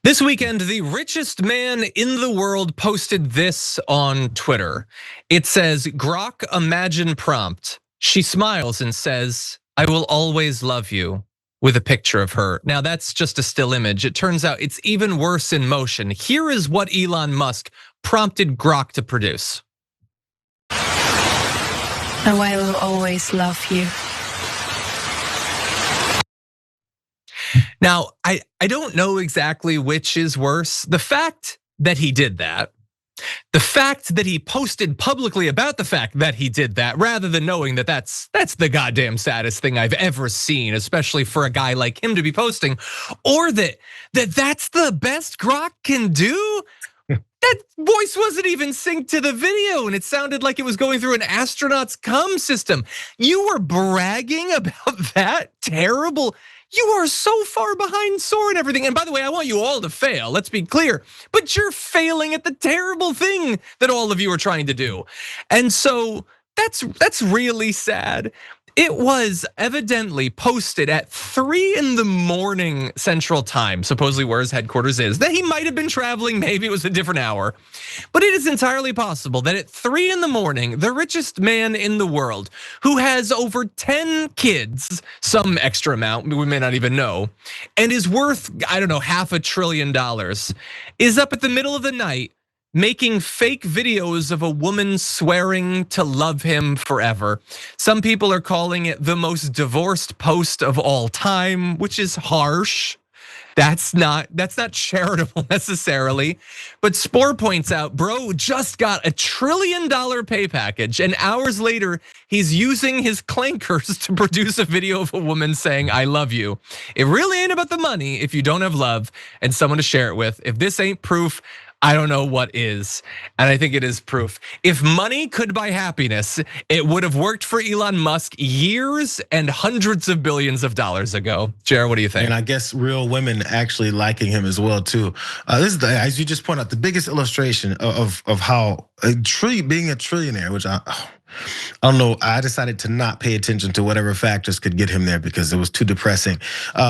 This weekend, the richest man in the world posted this on Twitter. It says, Grok Imagine prompt. She smiles and says, I will always love you, with a picture of her. Now that's just a still image. It turns out it's even worse in motion. Here is what Elon Musk prompted Grok to produce. And I will always love you. Now, I don't know exactly which is worse. The fact that he did that, the fact that he posted publicly about the fact that he did that, rather than knowing that that's the goddamn saddest thing I've ever seen, especially for a guy like him to be posting, or that's the best Grok can do. That voice wasn't even synced to the video, and it sounded like it was going through an astronaut's comm system. You were bragging about that terrible. You are so far behind Soar and everything. And by the way, I want you all to fail, let's be clear. But you're failing at the terrible thing that all of you are trying to do. And so that's really sad. It was evidently posted at 3 a.m. Central Time, supposedly where his headquarters is. That he might have been traveling, maybe it was a different hour. But it is entirely possible that at 3 a.m, the richest man in the world, who has over 10 kids, some extra amount, we may not even know, and is worth, I don't know, $500 billion, is up at the middle of the night making fake videos of a woman swearing to love him forever. Some people are calling it the most divorced post of all time, which is harsh. That's not charitable necessarily. But Spore points out, bro just got $1 trillion pay package, and hours later, he's using his clankers to produce a video of a woman saying, I love you. It really ain't about the money if you don't have love and someone to share it with. If this ain't proof, I don't know what is, and I think it is proof. If money could buy happiness, it would have worked for Elon Musk years and hundreds of billions of dollars ago. Jared, what do you think? And I guess real women actually liking him as well too. This is, as you just pointed out, the biggest illustration of how being a trillionaire, which I don't know, I decided to not pay attention to whatever factors could get him there because it was too depressing,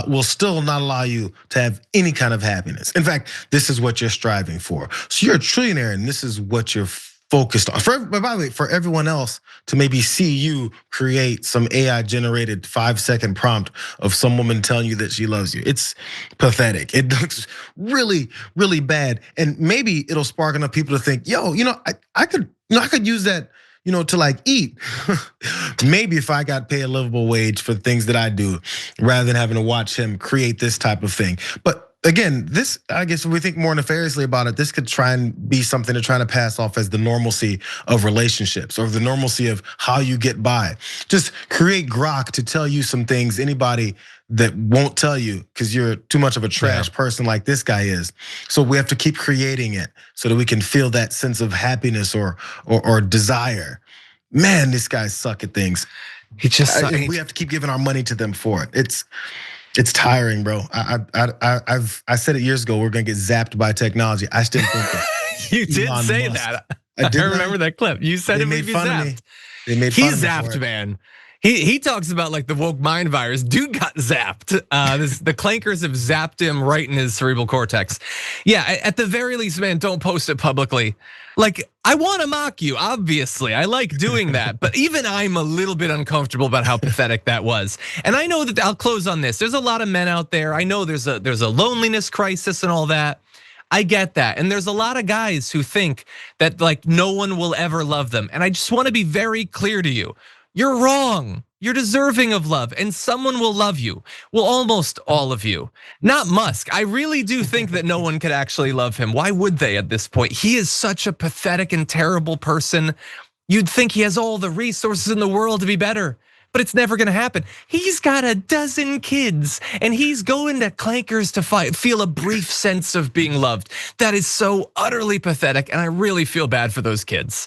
will still not allow you to have any kind of happiness. In fact, this is what you're striving for. So you're a trillionaire and this is what you're focused on. But by the way, for everyone else to maybe see you create some AI generated 5-second prompt of some woman telling you that she loves you, it's pathetic. It looks really, really bad. And maybe it'll spark enough people to think, yo, I could use that, to like eat. Maybe if I got paid a livable wage for things that I do, rather than having to watch him create this type of thing. But again, this, I guess if we think more nefariously about it, this could try and be something to try to pass off as the normalcy of relationships or the normalcy of how you get by. Just create Grok to tell you some things anybody that won't tell you because you're too much of a trash person like this guy is. So we have to keep creating it so that we can feel that sense of happiness or desire. Man, these guys suck at things. We have to keep giving our money to them for it. It's tiring, bro. I said it years ago. We're gonna get zapped by technology. I still think that. You did say that. I remember that clip. You said it made me zapped. He's zapped, man. He talks about like the woke mind virus. Dude got zapped. The clankers have zapped him right in his cerebral cortex. Yeah, at the very least, man, don't post it publicly. Like, I want to mock you, obviously. I like doing that, but even I'm a little bit uncomfortable about how pathetic that was. And I know that I'll close on this. There's a lot of men out there. I know there's a loneliness crisis and all that. I get that. And there's a lot of guys who think that like no one will ever love them. And I just want to be very clear to you. You're wrong. You're deserving of love and someone will love you. Well, almost all of you. Not Musk. I really do think that no one could actually love him. Why would they at this point? He is such a pathetic and terrible person. You'd think he has all the resources in the world to be better, but it's never gonna happen. He's got 12 kids and he's going to clankers to feel a brief sense of being loved. That is so utterly pathetic and I really feel bad for those kids.